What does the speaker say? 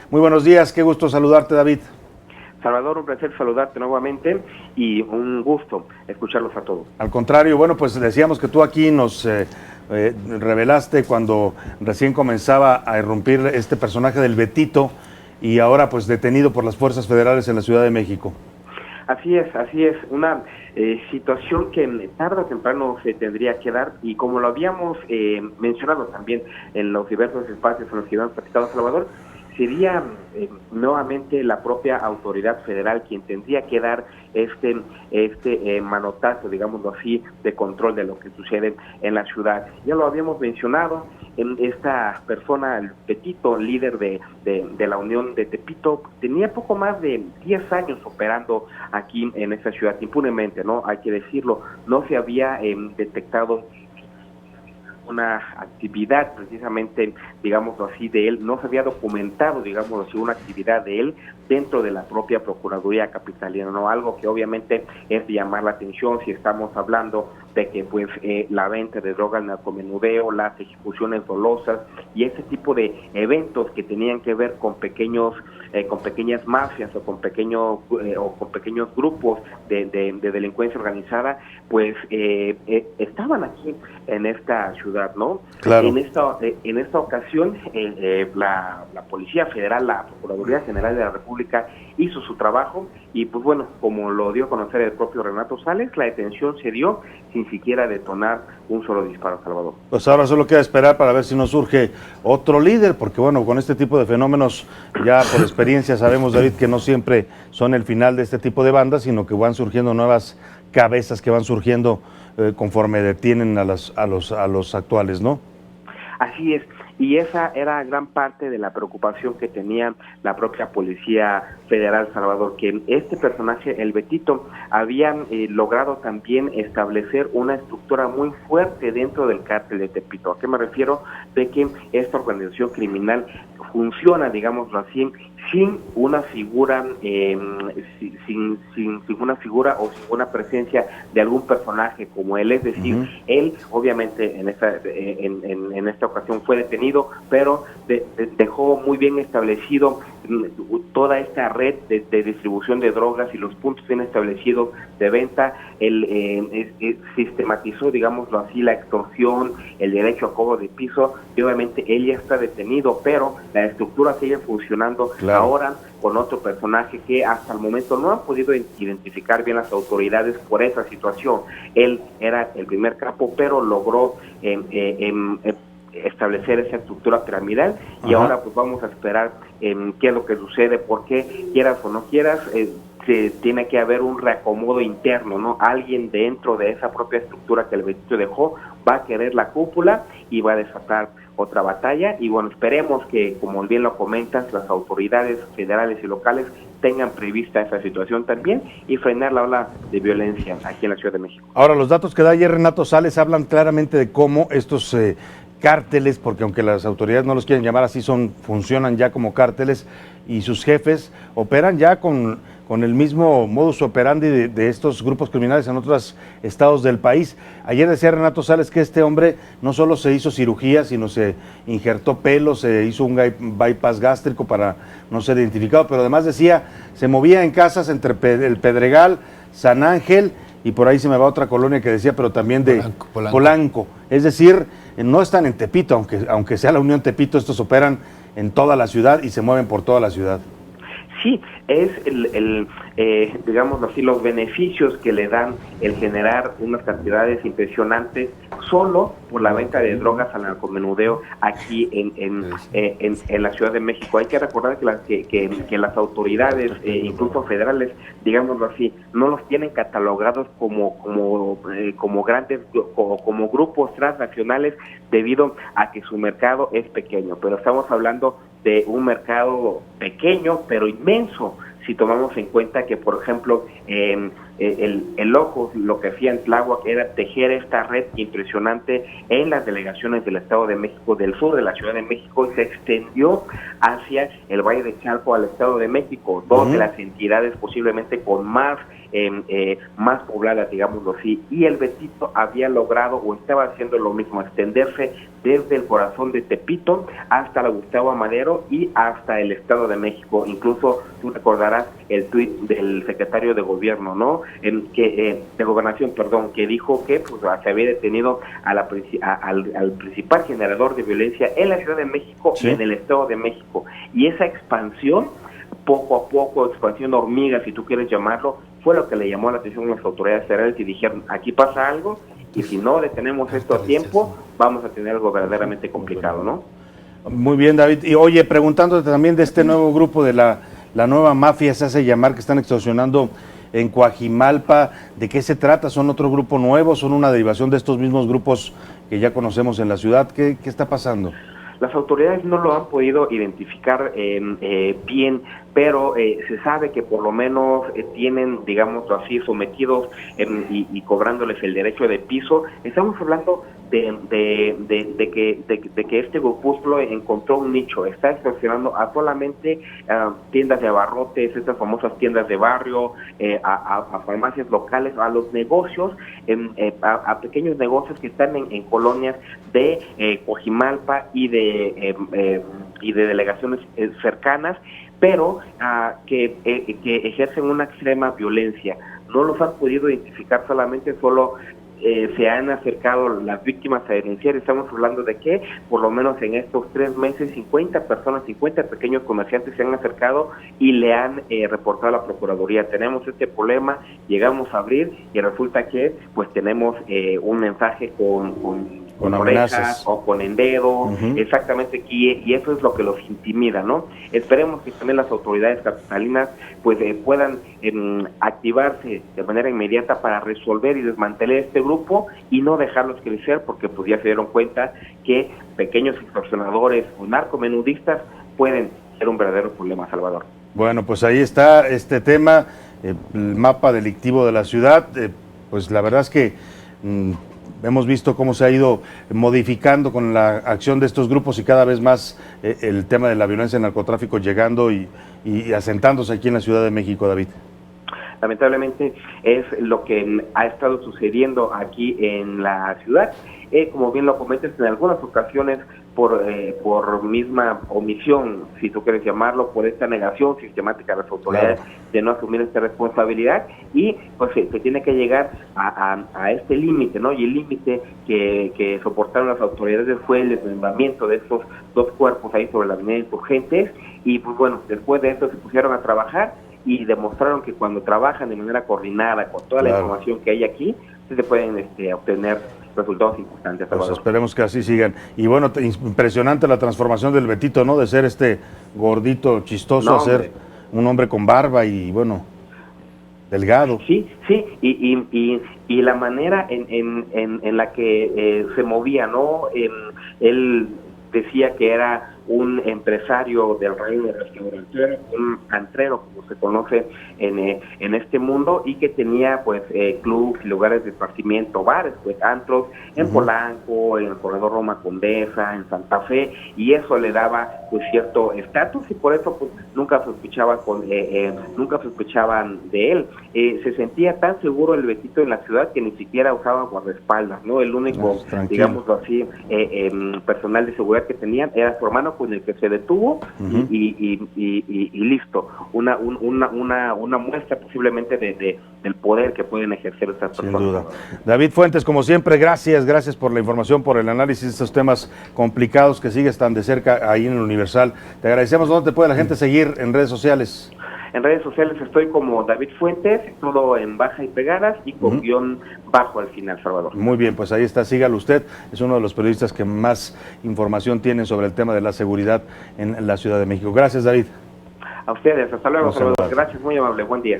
Muy buenos días, qué gusto saludarte, David. Salvador, un placer saludarte nuevamente y un gusto escucharlos a todos. Al contrario, bueno, pues decíamos que tú aquí nos revelaste cuando recién comenzaba a irrumpir este personaje del Betito y ahora pues detenido por las fuerzas federales en la Ciudad de México. Así es, una situación que tarde o temprano se tendría que dar y como lo habíamos mencionado también en los diversos espacios en los que habíamos platicado, Salvador, sería nuevamente la propia autoridad federal quien tendría que dar este manotazo, digámoslo así, de control de lo que sucede en la ciudad. Ya lo habíamos mencionado, esta persona, el Betito, líder de la Unión de Tepito, tenía poco más de 10 años operando aquí en esta ciudad, impunemente, ¿no? Hay que decirlo, no se había detectado una actividad precisamente, digámoslo así, de él, no se había documentado, digámoslo así, una actividad de él dentro de la propia Procuraduría Capitalina, ¿no? Algo que obviamente es de llamar la atención si estamos hablando de que pues la venta de drogas, el narcomenudeo, las ejecuciones dolosas y ese tipo de eventos que tenían que ver con pequeñas mafias o con pequeños grupos de delincuencia organizada, pues estaban aquí en esta ciudad, ¿no? Claro. En esta ocasión la Policía Federal, la Procuraduría General de la República hizo su trabajo y pues bueno, como lo dio a conocer el propio Renato Sales, la detención se dio sin siquiera detonar un solo disparo, Salvador. Pues ahora solo queda esperar para ver si nos surge otro líder, porque bueno, con este tipo de fenómenos ya por experiencia sabemos, David, que no siempre son el final de este tipo de bandas, sino que van surgiendo nuevas cabezas que van surgiendo conforme detienen a los actuales, ¿no? Así es, y esa era gran parte de la preocupación que tenía la propia Policía Federal, Salvador, que este personaje, el Betito, habían logrado también establecer una estructura muy fuerte dentro del cártel de Tepito. ¿A qué me refiero? De que esta organización criminal funciona, digámoslo así, sin una figura, sin una figura o sin una presencia de algún personaje como él, es decir, él obviamente en esta ocasión fue detenido, pero dejó muy bien establecido toda esta red de distribución de drogas y los puntos bien establecidos de venta. Él sistematizó, digámoslo así, la extorsión, el derecho a cobro de piso, y obviamente él ya está detenido, pero la estructura sigue funcionando. Claro. Ahora con otro personaje que hasta el momento no han podido identificar bien las autoridades por esa situación. Él era el primer capo, pero logró establecer esa estructura piramidal. Ajá. Y ahora pues vamos a esperar qué es lo que sucede, porque quieras o no quieras, tiene que haber un reacomodo interno, ¿no? Alguien dentro de esa propia estructura que el Betito dejó va a querer la cúpula y va a desatar otra batalla, y bueno, esperemos que, como bien lo comentas, las autoridades federales y locales tengan prevista esa situación también y frenar la ola de violencia aquí en la Ciudad de México. Ahora, los datos que da ayer Renato Sales hablan claramente de cómo estos cárteles, porque aunque las autoridades no los quieren llamar así, funcionan ya como cárteles, y sus jefes operan ya con el mismo modus operandi de estos grupos criminales en otros estados del país. Ayer decía Renato Sales que este hombre no solo se hizo cirugía, sino se injertó pelo, se hizo un bypass gástrico para no ser identificado, pero además decía, se movía en casas entre el Pedregal, San Ángel, y por ahí se me va otra colonia que decía, pero también de Polanco. Es decir, no están en Tepito, aunque sea la Unión Tepito, estos operan en toda la ciudad y se mueven por toda la ciudad. Sí, es digámoslo así, los beneficios que le dan el generar unas cantidades impresionantes solo por la venta de drogas al narcomenudeo aquí en la Ciudad de México. Hay que recordar que las autoridades, incluso federales, digámoslo así, no los tienen catalogados como grandes, como grupos transnacionales, debido a que su mercado es pequeño, pero estamos hablando de un mercado pequeño pero inmenso, si tomamos en cuenta que, por ejemplo, el ojo, lo que hacía en Tláhuac era tejer esta red impresionante en las delegaciones del Estado de México, del sur de la Ciudad de México, y se extendió hacia el Valle de Chalco al Estado de México, dos de las entidades posiblemente con más pobladas, digámoslo así, y el Betito había logrado o estaba haciendo lo mismo, extenderse desde el corazón de Tepito hasta la Gustavo Amadero y hasta el Estado de México. Incluso tú recordarás el tuit del secretario de gobierno, ¿no? De gobernación, perdón, que dijo que pues, se había detenido al principal generador de violencia en la Ciudad de México y en el Estado de México. Y esa expansión, poco a poco, expansión hormiga, si tú quieres llamarlo, fue lo que le llamó la atención a las autoridades federales y dijeron, aquí pasa algo, y si no detenemos esto a tiempo, vamos a tener algo verdaderamente complicado, ¿no? Muy bien, David. Y oye, preguntándote también de este nuevo grupo de la nueva mafia, se hace llamar, que están extorsionando en Coajimalpa, ¿de qué se trata? ¿Son otro grupo nuevo? ¿Son una derivación de estos mismos grupos que ya conocemos en la ciudad? ¿Qué está pasando? Las autoridades no lo han podido identificar bien, pero se sabe que por lo menos tienen, digámoslo así, sometidos y cobrándoles el derecho de piso. Estamos hablando de que este grupúsculo encontró un nicho, está extorsionando a solamente tiendas de abarrotes, estas famosas tiendas de barrio, a farmacias locales, a los negocios, a pequeños negocios que están en colonias de Coajimalpa y de delegaciones cercanas, pero que ejercen una extrema violencia. No los han podido identificar, solamente se han acercado las víctimas a denunciar. Estamos hablando de que por lo menos en estos 3 meses 50 personas, 50 pequeños comerciantes se han acercado y le han reportado a la Procuraduría. Tenemos este problema, llegamos a abrir y resulta que pues tenemos un mensaje con orejas o con el dedo, exactamente, y eso es lo que los intimida, ¿no? Esperemos que también las autoridades capitalinas pues puedan activarse de manera inmediata para resolver y desmantelar este grupo y no dejarlos crecer, porque pues ya se dieron cuenta que pequeños extorsionadores o narcomenudistas pueden ser un verdadero problema, Salvador. Bueno, pues ahí está este tema, el mapa delictivo de la ciudad. Pues la verdad es que hemos visto cómo se ha ido modificando con la acción de estos grupos y cada vez más el tema de la violencia y el narcotráfico llegando y asentándose aquí en la Ciudad de México, David. Lamentablemente es lo que ha estado sucediendo aquí en la ciudad. Como bien lo comentas, en algunas ocasiones por misma omisión, si tú quieres llamarlo, por esta negación sistemática de las autoridades de no asumir esta responsabilidad, y pues se tiene que llegar a este límite, ¿no? Y el límite que soportaron las autoridades fue el desmembramiento de estos 2 cuerpos ahí sobre la avenida Insurgentes, y pues bueno, después de esto se pusieron a trabajar y demostraron que cuando trabajan de manera coordinada con toda la información que hay aquí, se pueden obtener resultados importantes. Pues esperemos que así sigan. Y bueno, impresionante la transformación del Betito, ¿no? De ser este gordito chistoso a ser un hombre con barba y bueno, delgado. Sí, y la manera en la que se movía, ¿no? Él decía que era un empresario del reino restaurantero, un antrero, como se conoce en este mundo, y que tenía pues clubs y lugares de esparcimiento, bares, pues antros en Polanco, en el corredor Roma Condesa, en Santa Fe, y eso le daba pues cierto estatus, y por eso pues nunca sospechaban de él. Se sentía tan seguro el Betito en la ciudad que ni siquiera usaba guardaespaldas, ¿no? El único, digámoslo así, personal de seguridad que tenían era su hermano, con el que se detuvo, y listo, una muestra posiblemente del poder que pueden ejercer estas personas. Sin duda. David Fuentes, como siempre, gracias por la información, por el análisis de estos temas complicados que sigues tan de cerca ahí en el Universal. Te agradecemos. ¿Dónde te puede la gente seguir en redes sociales? En redes sociales estoy como David Fuentes, todo en baja y pegadas y con guión bajo al final, Salvador. Muy bien, pues ahí está, sígalo usted. Es uno de los periodistas que más información tienen sobre el tema de la seguridad en la Ciudad de México. Gracias, David. A ustedes, hasta luego, Salvador. Gracias, muy amable, buen día.